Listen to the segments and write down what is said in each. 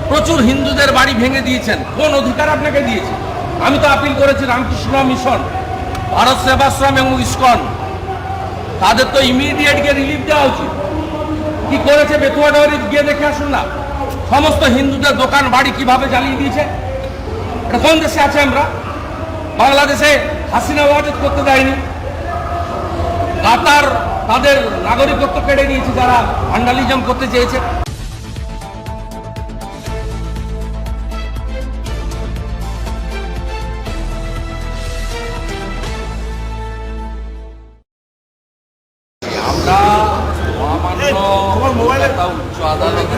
প্রচুর হিন্দুদের বাড়ি ভেঙে দিয়েছেন। কোন অধিকার আপনাকে দিয়েছে? আমি তো আপিল করেছি রামকৃষ্ণ মিশন, ভারত সেবাশ্রম এবং ইসকন, তাদের তো ইমিডিয়েট গিয়ে রিলিফ দেওয়া উচিত। কি করেছে বেতুয়া ডহরি গিয়ে দেখে আসুন না, সমস্ত হিন্দুদের দোকান বাড়ি কিভাবে জ্বালিয়ে দিয়েছে। এটা কোন দেশে আছে আমরা? বাংলাদেশে হাসিনা ওয়াজেদ করতে দেয়নি, কাতার তাদের নাগরিকত্ব কেড়ে নিয়েছে যারা ভান্ডালিজম করতে চেয়েছে। আমরা মহামান্য উচ্চ আদালতে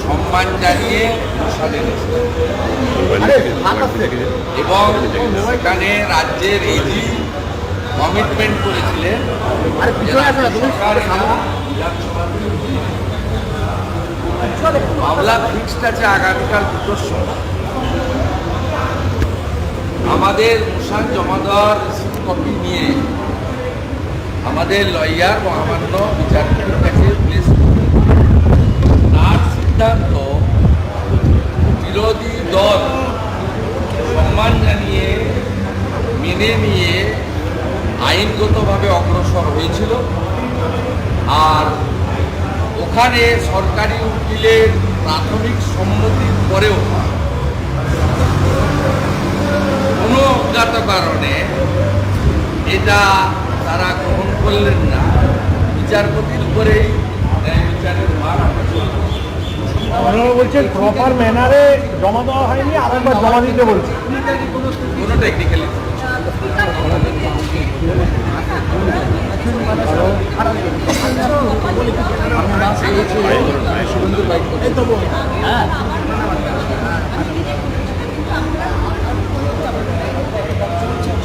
সম্মান জানিয়ে এবং সেখানে রাজ্যের এজি কমিটমেন্ট করেছিলেন মামলা ফিক্সড আছে আগামীকাল 2টোর সময়। আমাদের মোশন জমা দেওয়ার রিসিপ্ট কপি নিয়ে আমাদের লয়ার মহামান্য বিচারপতির কাছে প্লেস তার সিদ্ধান্ত বিরোধী দল সম্মান জানিয়ে মেনে নিয়ে আইনগতভাবে অগ্রসর হয়েছিল। আর ওখানে সরকারি উকিলের প্রাথমিক সম্মতির পরেও কোনো অজ্ঞাত কারণে এটা তারা গ্রহণ করলেন না। বিচারপতির উপরেই বিচারের ভার বলছেন প্রপার ম্যানারে জমা দেওয়া হয়নি, আরেকবার জমা দিতে বলছে। কোনো টেকনিক্যালি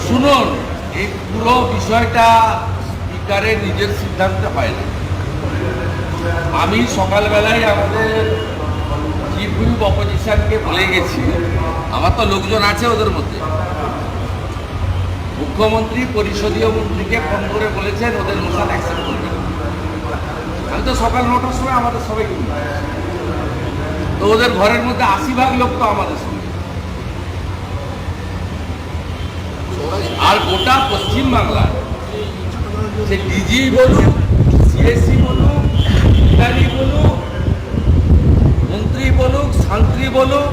শুনুন, এই পুরো বিষয়টা স্পিকারের নিজের সিদ্ধান্তে হয় না। আমি সকালবেলায় আমাদের চিফ হুইপ অপোজিশনকে বলে গেছি, আমার তো লোকজন আছে ওদের মধ্যে, মুখ্যমন্ত্রী পরিষদীয় মন্ত্রীকে ফোন করে বলেছেন ওদের মোশন অ্যাকসেপ্ট করবেন। আমি তো সকাল 9টার সময় আমাদের সবাইকে তো ওদের ঘরের মধ্যে 80% লোক তো আমাদের সঙ্গে। আর গোটা পশ্চিম বাংলায় সে ডিজি বলুক, সিএসসি বলুক, বিহারি বলুক, মন্ত্রী বলুক, শান্ত্রী বলুক,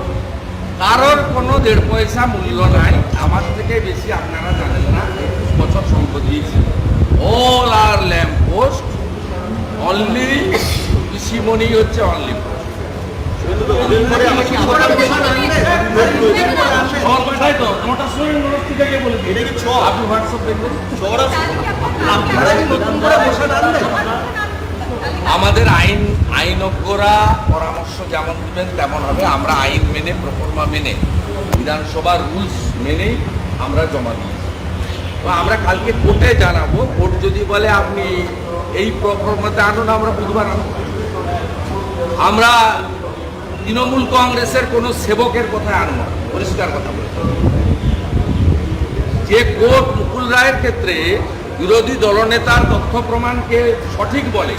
কারোর কোনো 1.5 পয়সা মূল্য নাই। আমার থেকে বেশি আপনারা জানেন না, 21 বছর সম্পদ দিয়েছি। অল আর ল্যাম্প পোস্ট, অনলি কৃষিমণি হচ্ছে অনলি পোস্ট। আমাদের আইনজ্ঞরা পরামর্শ যেমন দিবেন তেমন হবে। আমরা আইন মেনে, প্রফর্মা মেনে, বিধানসভার রুলস মেনেই আমরা জমা দিয়েছি। তো আমরা কালকে কোর্টে জানাবো। কোর্ট যদি বলে আপনি এই প্রফর্মাতে আনুন, আমরা বুধবার আনবো। আমরা তৃণমূল কংগ্রেসের কোনো সেবকের কথায় আনব, পরিষ্কার কথা বলে। যে কোর্ট মুকুল রায়ের ক্ষেত্রে বিরোধী দলনেতার তথ্য প্রমাণকে সঠিক বলে,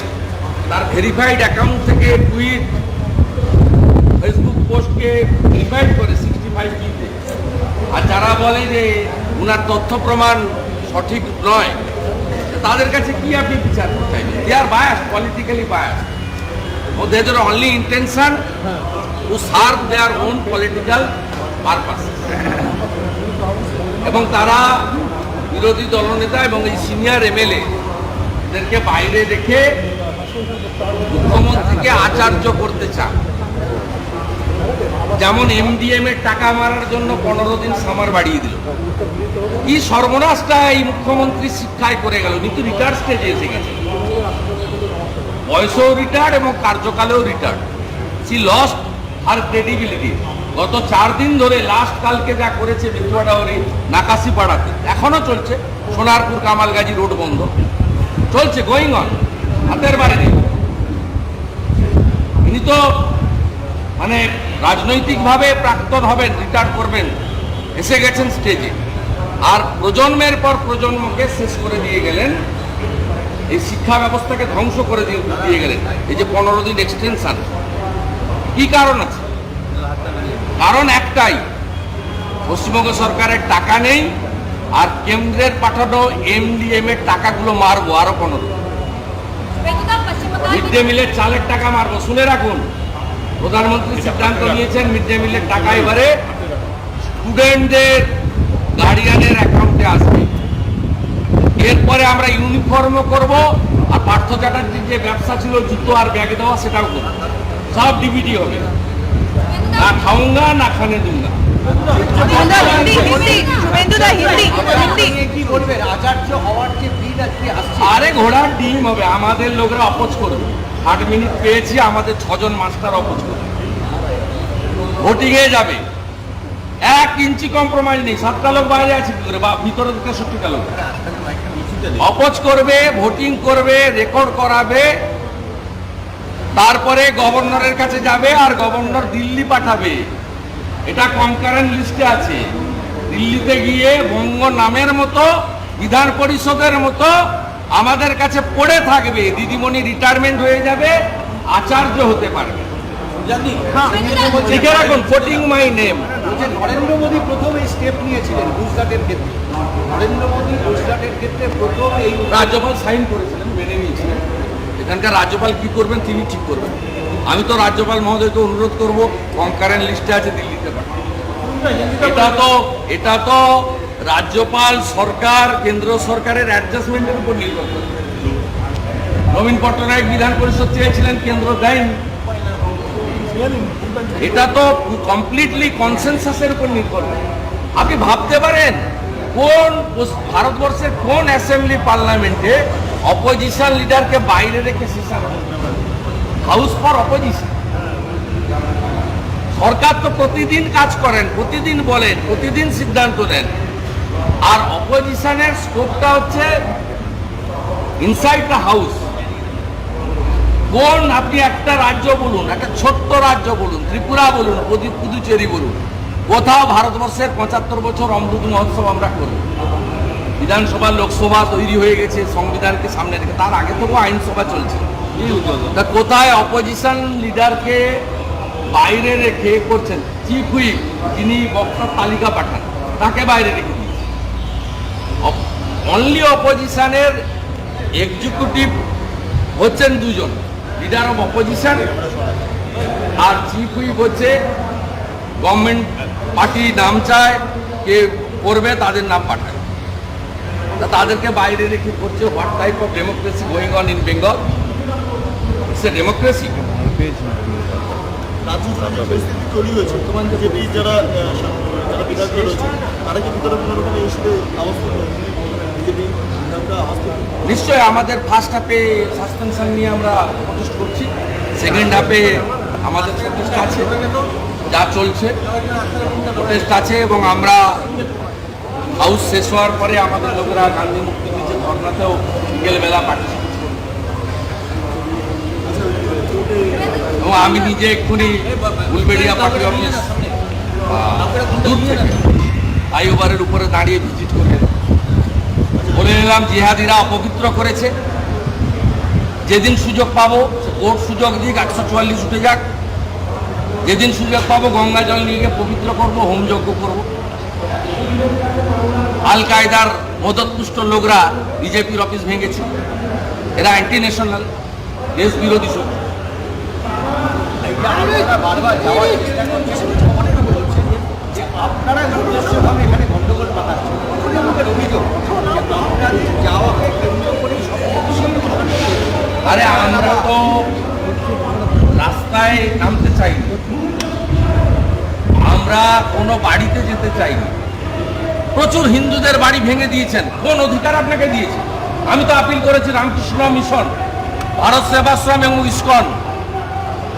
তার ভেরিফাইড অ্যাকাউন্ট থেকে টুইট, ফেসবুক পোস্টকে ভেরিফাইড করে 65টিতে, আর যারা বলে যে উনার তথ্য প্রমাণ সঠিক নয়, তাদের কাছে কি আপনি বিচার করতে চাইবেন? They are bias, politically bias. They are only intention to serve their own political purpose. এবং তারা বিরোধী দলনেতা এবং এই সিনিয়র এমএলএ এদেরকে বাইরে রেখে মুখ্যমন্ত্রীকে আচার্য করতে চান। যেমন এমডিএম এর টাকা মারার জন্য 15 দিন সামার বাড়িয়ে দিল। কি সর্বনাশটা এই মুখ্যমন্ত্রী শিক্ষায় করে গেল। কিন্তু রিটায়ার্ড স্টেজে এসে গেছে, বয়সেও রিটায়ার্ড এবং কার্যকালেও retired. She lost her credibility. গত 4 দিন ধরে লাস্ট কালকে যা করেছে বেতুয়া ডহরি নাকাশি পাড়াতে, এখনো চলছে। সোনারপুর কামালগাজী রোড বন্ধ চলছে, গোয়িং অন, হাতের বাইরে নেই। ইনি তো মানে রাজনৈতিকভাবে প্রাক্তন হবেন, রিটায়ার করবেন, এসে গেছেন স্টেজে। আর প্রজন্মের পর প্রজন্মকে শেষ করে দিয়ে গেলেন, এই শিক্ষা ব্যবস্থাকে ধ্বংস করে দিয়ে গেলেন। এই যে 15 দিন এক্সটেনশন, কি কারণ আছে? কারণ একটাই, পশ্চিমবঙ্গ সরকারের টাকা নেই, আর কেন্দ্রের পাঠানো MDM এর টাকাগুলো মারবো আরো 15। মিড ডে মিলের চালের টাকা মারবো। শুনে রাখুন, প্রধানমন্ত্রী সিদ্ধান্ত নিয়েছেন মিড ডে মিলের টাকা এবারে স্টুডেন্টদের গার্ডিয়ানের অ্যাকাউন্টে আসবে। এরপরে আমরা ইউনিফর্মও করব, আর পার্থ চ্যাটার্জির যে ব্যবসা ছিল জুতো আর ব্যাগ দেওয়া সেটাও করবো। সব ডিবিটি হবে, না খাউঙ্গা না খানে দুঙ্গা। আরে ঘোড়ার ডিম হবে, আমাদের লোকরা অপোজ করবে। 8 মিনিট পেয়েছি, আমাদের 6 জন মাস্টার অপোজ করবে, ভোটিং এ যাবে। 1 ইঞ্চি কম্প্রোমাইজ নেই। 7টা লোক বাইরে আছে কি করে, বা ভিতরে 63টা লোক অপোজ করবে, ভোটিং করবে, রেকর্ড করাবে, তারপরে গভর্নরের কাছে যাবে, আর গভর্নর দিল্লি পাঠাবে। এটা কনকারেন্ট লিস্টে আছে। দিল্লিতে গিয়ে বঙ্গ নামের মতো, বিধান পরিষদের মতো আমাদের কাছে পড়ে থাকবে। দিদিমণি রিটায়ারমেন্ট হয়ে যাবে, আচার্য হতে পারবে। লিখে রাখুন, voting my name. Narendra Modi প্রথম এই স্টেপ নিয়েছিলেন গুজরাটের ক্ষেত্রে। নরেন্দ্র মোদী গুজরাটের ক্ষেত্রে প্রথম এই রাজ্যপাল সাইন করেছিলেন, মেনে নিয়েছিলেন। এখানকার রাজ্যপাল কি করবেন তিনি ঠিক করবেন। আমি তো রাজ্যপাল মহোদয়কে অনুরোধ করব, কনকারেন্ট লিস্টে আছে, দিল্লিতে পাঠান। এটা তো রাজ্যপাল সরকার, কেন্দ্র সরকারের অ্যাডজাস্টমেন্টের উপর নির্ভর করে। নবীন পট্টনায়ক বিধান পরিষদ চেয়েছিলেন, কেন্দ্র দেয়নি। এটা তো কমপ্লিটলি কনসেনসাসের উপর নির্ভর করে। আপনি ভাবতে পারেন কোন ভারতবর্ষের কোন অ্যাসেম্বলি পার্লামেন্টে অপোজিশন লিডারকে বাইরে রেখে সেশন, হাউস ফর অপোজিশন। সরকার তো প্রতিদিন কাজ করেন, প্রতিদিন বলেন, প্রতিদিন সিদ্ধান্ত নেন, আর অপোজিশনের স্কোপটা হচ্ছে ইনসাইড দ্য হাউস। কোন আপনি একটা রাজ্য বলুন, একটা ছোট্ট রাজ্য বলুন, ত্রিপুরা বলুন, পুদুচেরি বলুন, কোথাও ভারতবর্ষের 75 বছর অমৃত মহোৎসব আমরা করব। বিধানসভা লোকসভা তৈরি হয়ে গেছে সংবিধানকে সামনে রেখে, তার আগে থেকেও আইনসভা চলছে। তা কোথায় অপোজিশন লিডারকে বাইরে রেখে করছেন? চিফ হুইপ যিনি বক্তার তালিকা পাঠান, তাকে বাইরে রেখে দিয়েছে। অনলি অপোজিশনের এক্সিকিউটিভ হচ্ছেন 2 জন, লিডার অফ অপোজিশন, আর চিফ হুইপ হচ্ছে গভর্নমেন্ট পার্টি নাম চায়, কে করবে তাদের নাম পাঠায়। তা তাদেরকে বাইরে রেখে করছে। What type of democracy going on in Bengal? It's a democracy. পরিস্থিতি তৈরি হয়েছে বর্তমান বিজেপি যারা বিধায়করা রয়েছে তারা কি ভিতরে কোনো রকম ইস্যুতে আওয়াজ করবে? বিজেপি বিধায়করা আওয়াজ করবে? নিশ্চয়ই। আমাদের ফার্স্ট হাফে সাসপেনশন নিয়ে আমরা প্রটেস্ট করছি, সেকেন্ড হাফে আমাদের প্রটেস্ট আছে, যা চলছে প্রটেস্ট আছে, এবং আমরা হাউস শেষ হওয়ার পরে আমাদের লোকেরা গান্ধী মুক্তি দিচ্ছে ধর্নাতেও বিকেলবেলা পার্টিসিপেট করবে। এবং আমি নিজে এক্ষুনি উলবেড়িয়া পার্টি অফিস দূর থেকে ফ্লাইওভারের উপরে দাঁড়িয়ে ভিজিট করে বলে নিলাম, জিহাদিরা অপবিত্র করেছে। যেদিন সুযোগ পাবো, কোর্ট সুযোগ দিক, 144 উঠে যাক, যেদিন সুযোগ পাবো গঙ্গা জল নিয়ে গিয়ে পবিত্র করবো, হোমযজ্ঞ করবো। আল কায়দার মদতপুষ্ট লোকরা বিজেপির অফিস ভেঙেছে, এরা অ্যান্টি ন্যাশনাল, দেশ বিরোধী শক্তি। বারবার যাওয়ার চেষ্টা করছেন, অনেকে বলছেন যে আপনারা নিজস্বভাবে এখানে গন্ডগোল পাঠাচ্ছেন। আমাদের অভিযোগ যে আপনাদের যাওয়াকে কেন্দ্র করে আরে আমরা তো রাস্তায় নামতে চাইনি, আমরা কোনো বাড়িতে যেতে চাইনি। প্রচুর হিন্দুদের বাড়ি ভেঙে দিয়েছেন, কোন অধিকার আপনাকে দিয়েছে? আমি তো আপিল করেছি রামকৃষ্ণ মিশন, ভারত সেবাশ্রম এবং ইসকন,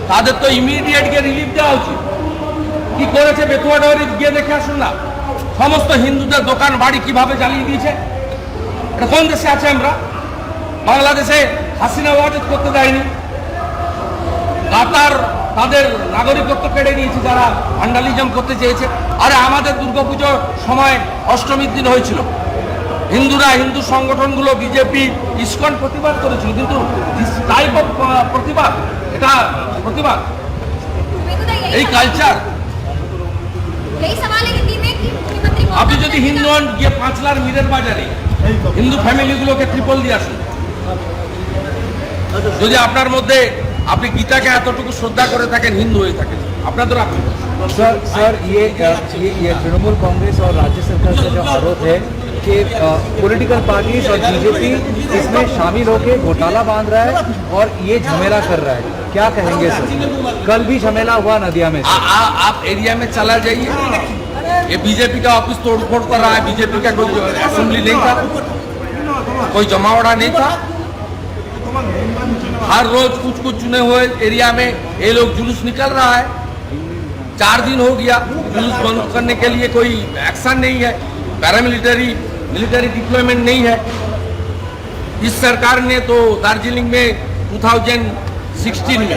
তাদের তো ইমিডিয়েট গিয়ে রিলিফ দেওয়া উচিত। কি করেছে বেতুয়া ডহরি গিয়ে দেখে আসুন না, সমস্ত হিন্দুদের দোকান বাড়ি কিভাবে জ্বালিয়ে দিয়েছে। এটা কোন দেশে আছে আমরা? বাংলাদেশে হাসিনা ওয়াজেদ করতে দেয়নি, কাতার তাদের নাগরিকত্ব কেড়ে নিয়েছে যারা ভ্যান্ডালিজম করতে চেয়েছে। আরে আমাদের দুর্গাপুজোর সময় অষ্টমীর দিন হয়েছিল, হিন্দুরা, হিন্দু সংগঠনগুলো, বিজেপি, ইসকন প্রতিবাদ করেছিল, কিন্তু টাইপ অফ প্রতিবাদ, এটা প্রতিবাদ, এই কালচার। यही सवाल है हिंदी में कि मुख्यमंत्री আপনি যদি হিন্দু হন গিয়ে 5 লাখ মিরের বাজারে হিন্দু ফ্যামিলিগুলোকে ট্রিপল দিয়ে আসুন। যদি আপনার মধ্যে আপনি গীতাকে এতটুকু শ্রদ্ধা করে থাকেন, হিন্দু হয়ে থাকেন, আপনাদের আপনি सर ये तृणमूल कांग्रेस और राज्य सरकार का जो आरोप है कि पॉलिटिकल पार्टीज और बीजेपी इसमें शामिल होकर घोटाला बांध रहा है और ये झमेला कर रहा है, क्या कहेंगे सर? कल भी झमेला हुआ नदिया में। आप एरिया में चला जाइए, ये बीजेपी का ऑफिस तोड़फोड़ कर रहा है, बीजेपी का कोई असेंबली नहीं था, कोई जमावड़ा नहीं था। हर रोज कुछ कुछ चुने हुए एरिया में ये लोग जुलूस निकल रहा है। 4 दिन हो गया, जुलूस बंद करने के लिए कोई एक्शन नहीं है, पैरामिलिट्री मिलिट्री डिप्लॉयमेंट नहीं है। इस सरकार ने तो दार्जिलिंग में 2016 में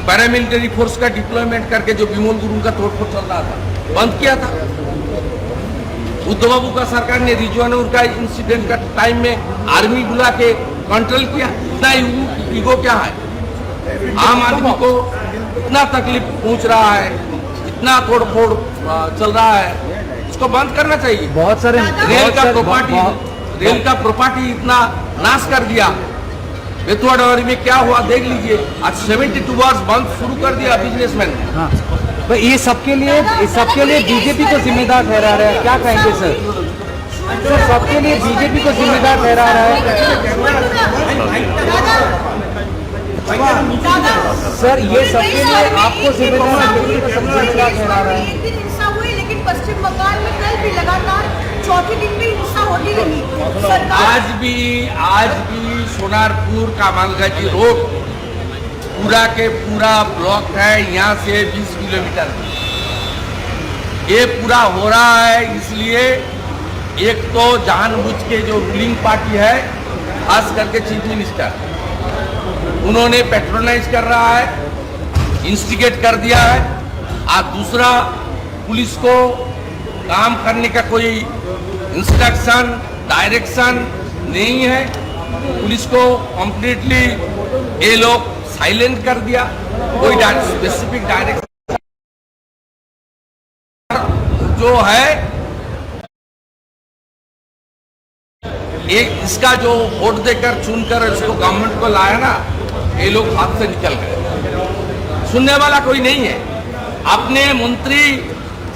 पैरामिलिट्री फोर्स का डिप्लॉयमेंट करके जो विमोल गुरुंग का तोड़फोड़ चल रहा था बंद किया था। उद्धव बाबू का सरकार ने रिजवानूर का इंसिडेंट का टाइम में आर्मी बुला के कंट्रोल किया। इतना ईगो क्या है? आम आदमी को इतना तकलीफ पहुंच रहा है, इतना तोड़फोड़ चल रहा है, इसको बंद करना चाहिए। बहुत सारे रेल का प्रॉपर्टी इतना नाश कर दिया। बेतुआ डवरी में क्या हुआ देख लीजिए। आज 72 आवर्स बंद शुरू कर दिया बिजनेसमैन। हाँ, तो ये सबके लिए बीजेपी को जिम्मेदार ठहरा रहा है, क्या कहेंगे सर? सर सबके लिए बीजेपी को जिम्मेदार ठहरा रहा है। सर ये सबके लिए आपको जिम्मेदार ठहरा रहा है। एक दिन हिंसा हुई, लेकिन पश्चिम बंगाल में कल भी लगातार चौथे दिन भी हिंसा होती रही। आज भी सोनारपुर कामालगाजी रोड पूरा के पूरा ब्लॉक है, यहाँ से 20 किलोमीटर। ये पूरा हो रहा है इसलिए एक तो जानबूझ के जो रूलिंग पार्टी है, खास करके चीफ मिनिस्टर, उन्होंने पैट्रोनाइज कर रहा है, इंस्टिगेट कर दिया है। और दूसरा, पुलिस को काम करने का कोई इंस्ट्रक्शन डायरेक्शन नहीं है। पुलिस को कंप्लीटली ये लोग साइलेंट कर दिया। कोई स्पेसिफिक डायरेक्शन जो है, एक इसका जो वोट देकर चुनकर इसको गवर्नमेंट को लाया ना, ये लोग हाथ से निकल गए। सुनने वाला कोई नहीं है। अपने मंत्री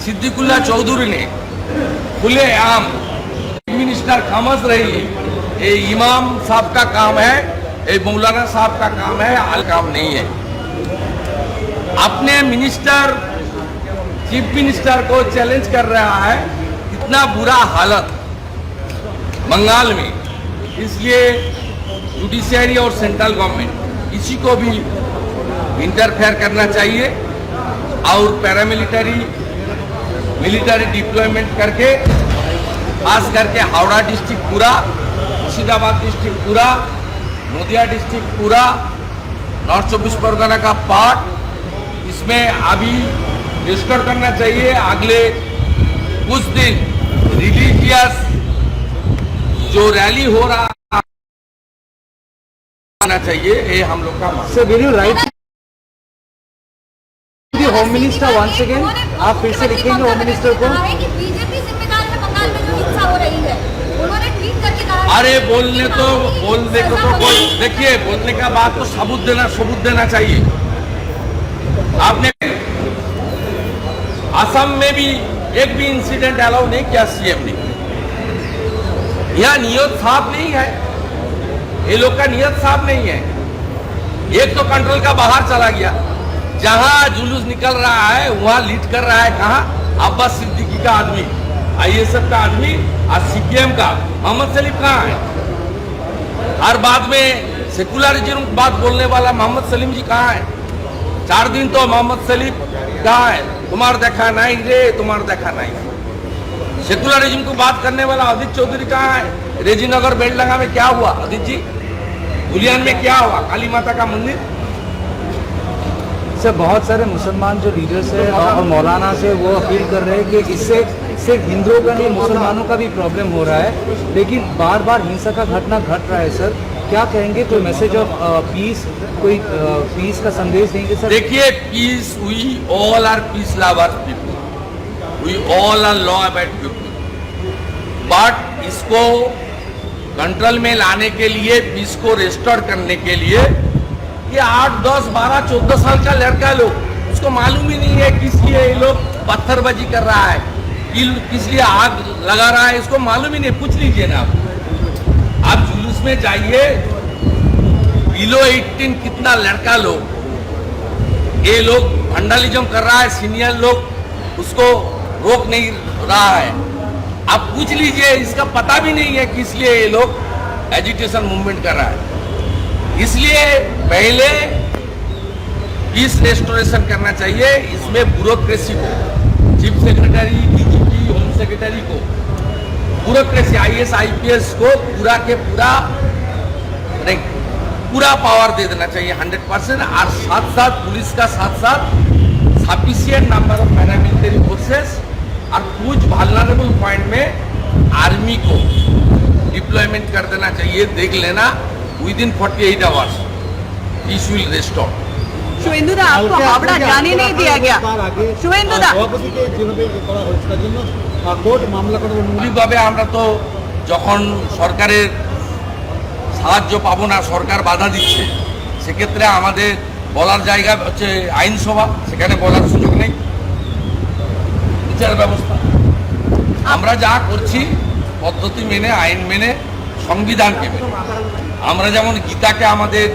सिद्दीकुल्ला चौधरी ने खुलेआम मिनिस्टर खामोश रही। ये इमाम साहब का काम है, ये मौलाना साहब का काम है, आल काम नहीं है। अपने मिनिस्टर चीफ मिनिस्टर को चैलेंज कर रहा है। इतना बुरा हालत बंगाल में, इसलिए जुडिशियरी और सेंट्रल गवर्नमेंट इसी को भी इंटरफेयर करना चाहिए और पैरामिलिट्री मिलिट्री डिप्लॉयमेंट करके, खास करके हावड़ा डिस्ट्रिक्ट पूरा, मुर्शिदाबाद डिस्ट्रिक्ट पूरा, नदिया डिस्ट्रिक्ट पूरा, नॉर्थ 24 परगना का पार्ट, इसमें अभी डिस्कस करना चाहिए। अगले कुछ दिन रिलीजियस जो रैली हो रहा चाहिए, ये हम लोग का मांग। Sir will you write home minister once again? आप फिर से लिखेंगे होम मिनिस्टर को? बीजेपी जिम्मेदार है बंगाल में जो हिंसा हो रही है। उन्होंने ट्वीट करके कहा। अरे बोलने को तो कोई, देखिए बोलने का बात तो सबूत देना चाहिए। आपने असम में भी एक भी इंसिडेंट अलाउ नहीं किया सीएम ने। यहाँ नियत साफ नहीं है, ये लोग का नियत साफ नहीं है। एक तो कंट्रोल का बाहर चला गया, जहां जुलूस निकल रहा है वहां लीड कर रहा है कहां? अब्बास सिद्दीकी का आदमी, आईएसएफ का आदमी, और सीपीएम का मोहम्मद सलीम कहां है? हर बात में सेकुलरिज्म बात बोलने वाला मोहम्मद सलीम जी कहां है? 4 दिन तो मोहम्मद सलीम कहां है? तुम्हारा देखा नहीं रे, तुम्हारा देखा नहीं। सेकुलरिज्म को बात करने वाला अदित चौधरी कहां है? रेजीनगर बेलडंगा में क्या हुआ अदित जी? गुलियान में क्या हुआ? काली माता का मंदिर। सर बहुत सारे मुसलमान जो लीडर्स है और मौलाना से वो अपील कर रहे हैं कि इससे सिर्फ हिंदुओं का नहीं मुसलमानों का भी प्रॉब्लम हो रहा है, लेकिन बार बार हिंसा का घटना घट रहा है सर। क्या कहेंगे? कोई मैसेज ऑफ पीस, कोई पीस का संदेश देंगे सर? देखिए, peace, we all are peace lover people, we all are law abide people, but इसको कंट्रोल में लाने के लिए, पीस को रिस्टोर करने के लिए, ये 8, 10, 12, 14 साल का लड़का लोग, उसको मालूम ही नहीं है किस लिए ये लोग पत्थरबाजी कर रहा है, किस लिए आग लगा रहा है, इसको मालूम ही नहीं। पूछ लीजिए ना आप जुलूस में जाइए, बिलो 18 कितना लड़का लोग, ये लोग वैंडलिज्म कर रहा है, सीनियर लोग उसको रोक नहीं रहा है। आप पूछ लीजिए, इसका पता भी नहीं है कि इसलिए ये लोग एजिटेशन मूवमेंट कर रहा है। इसलिए पहले पीस रेस्टोरेशन करना चाहिए। इसमें ब्यूरोक्रेसी को, chief secretary, DGP, home secretary को, ब्यूरोक्रेसी, IAS, IPS को पूरा के पूरा पावर दे देना चाहिए 100%। और साथ साथ पुलिस का साथ साथ sufficient number of paramilitary forces और कुछ वल्नरेबल पॉइंट में आर्मी को डिप्लॉयमेंट कर देना चाहिए। देख लेना, within 48 hours peace will restore. Suvendu da, आपको हावड़ा जाने नहीं दिया गया। शुभेंदु दा, সভাপতিকে যেভাবে করা হচ্ছে তার জন্য কোর্ট মামলা করার অনুমতি মৌলিকভাবে আমরা তো যখন সরকারের সাহায্য পাবো না, সরকার বাধা দিচ্ছে, সেক্ষেত্রে আমাদের বলার জায়গা হচ্ছে আইনসভা, সেখানে বলার সুযোগ নেই। বিচার ব্যবস্থা আমরা যা করছি পদ্ধতি মেনে, আইন মেনে, সংবিধানকে মেনে। আমরা যেমন গীতাকে আমাদের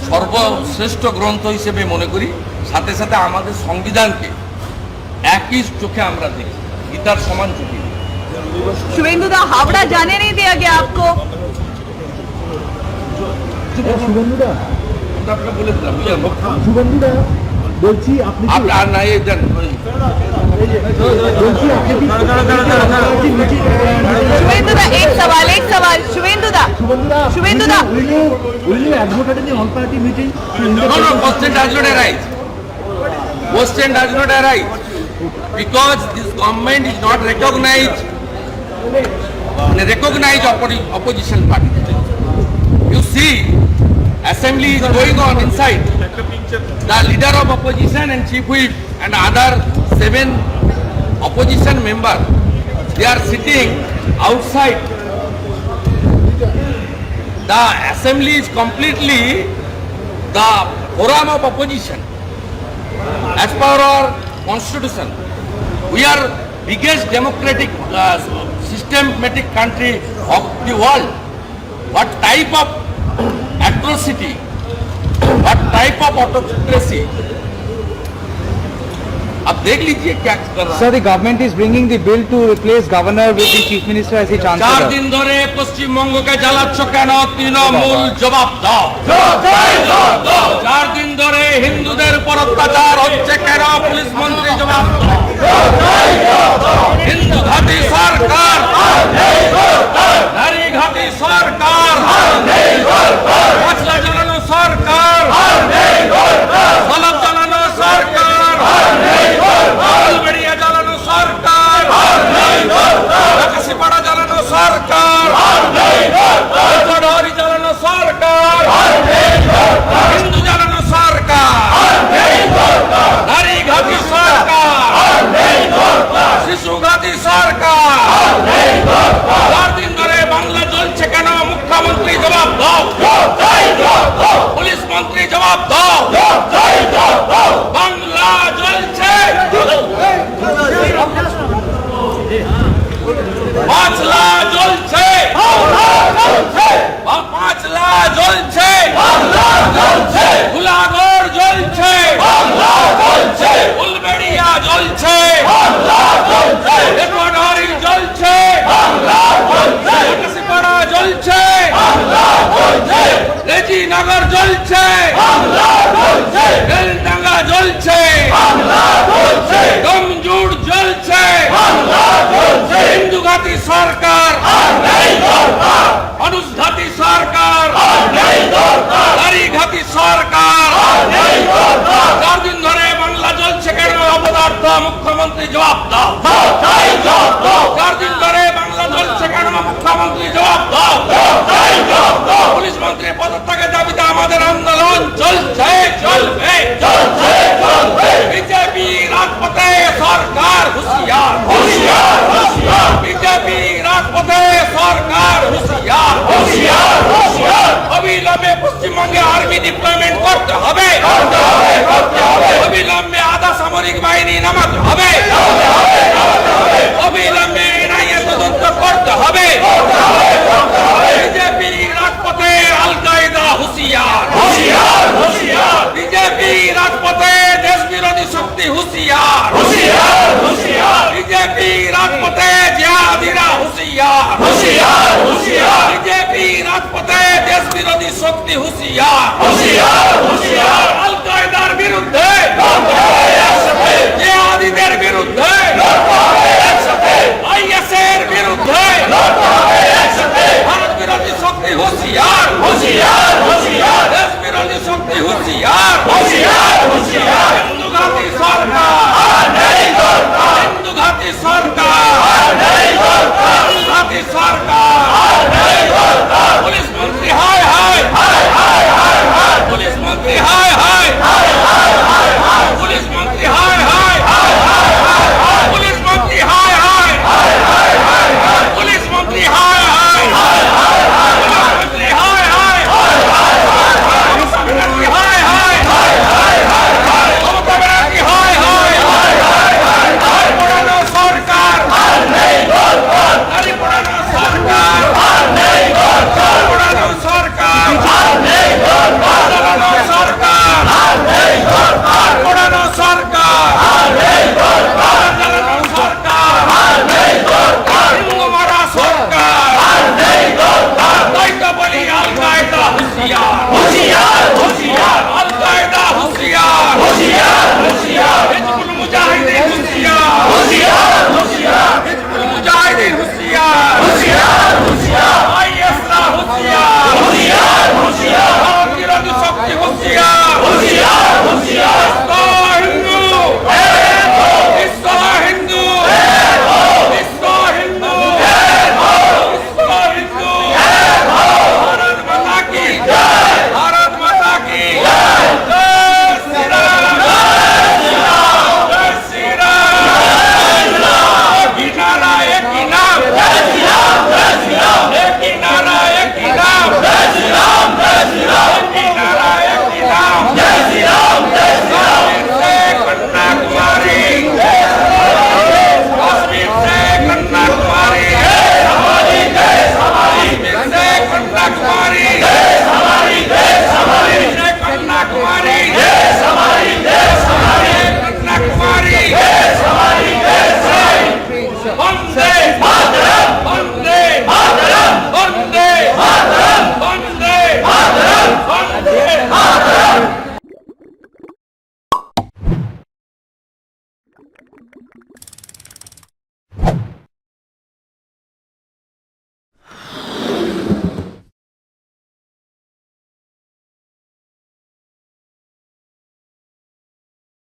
সর্বশ্রেষ্ঠ গ্রন্থ হিসেবে মনে করি, সাথে সাথে আমাদের সংবিধানকে একই চোখে আমরা দেখি, গীতার সমান চোখে। शुभेंदु दा, हावड़ा जाने नहीं दिया गया आपको। শুভেন্দুদা, ওটা আপনাকে বলে দিলাম, বুঝলেন? শুভেন্দুদা বলছি আপনি কি আপনার না এই দেন, বলছি আপনি কি মিটিং शुभेंदु दा, एक सवाल शुभेंदु दा, শুভেন্দুদা, will you advocate in the all party meeting to No, question does not arise. Question does not arise because this government is not recognized opposition party. You see, assembly is going on inside. The leader of opposition and chief whip and other 7 opposition members, they are sitting outside. The assembly is completely the forum of opposition. As per our constitution, we are biggest democratic systematic country of the world. What type of atrocity, what type of autocracy? अब देख लीजिए क्या कर रहा है। Sir, the government is bringing the bill to replace governor with the chief minister as the 4 chancellor. दिन ধরে পশ্চিমবঙ্গকে জ্বালাচ্ছ কেন? তৃণমূল জবাব দাও। 4 দিন ধরে হিন্দুদের উপর অত্যাচার হচ্ছে কেন? পুলিশ মন্ত্রী জবাব দাও। হিন্দু ঘাঁটি সরকার, নারী ঘাঁটি সরকার, মশলা জ্বালানো সরকার, সলভ জ্বালানো সরকার, বেড়িয়া জ্বালানো সরকার, আকাশিপাড়া জ্বালানো সরকার, চড়হরি জ্বালানো সরকার, হিন্দু জ্বালানো সরকার, নারী ঘাঁটি সরকার, শিশু ঘাঁটি সরকার। 4 দিন ধরে বাংলা জ্বলছে কেন? মুখ্যমন্ত্রী জবাব দাও। আর্মি ডিপ্লয়মেন্ট করতে হবে অবিলম্বে আধা সামরিক বাহিনী নামাতে হবে অবিলম্বে এনআইএ তদন্ত করতে হবে বিজেপি রাজপথে আল কায়দা হুঁশিয়ার বিজেপি রাজপথে দেশ বিরোধী শক্তি হুঁশিয়ার বিজেপি রাজপথে জিহাদিরা হুঁশিয়ার বিজেপি রাজপথে দেশ বিরোধী শক্তি হুঁশিয়ার আল কায়দার বিরুদ্ধে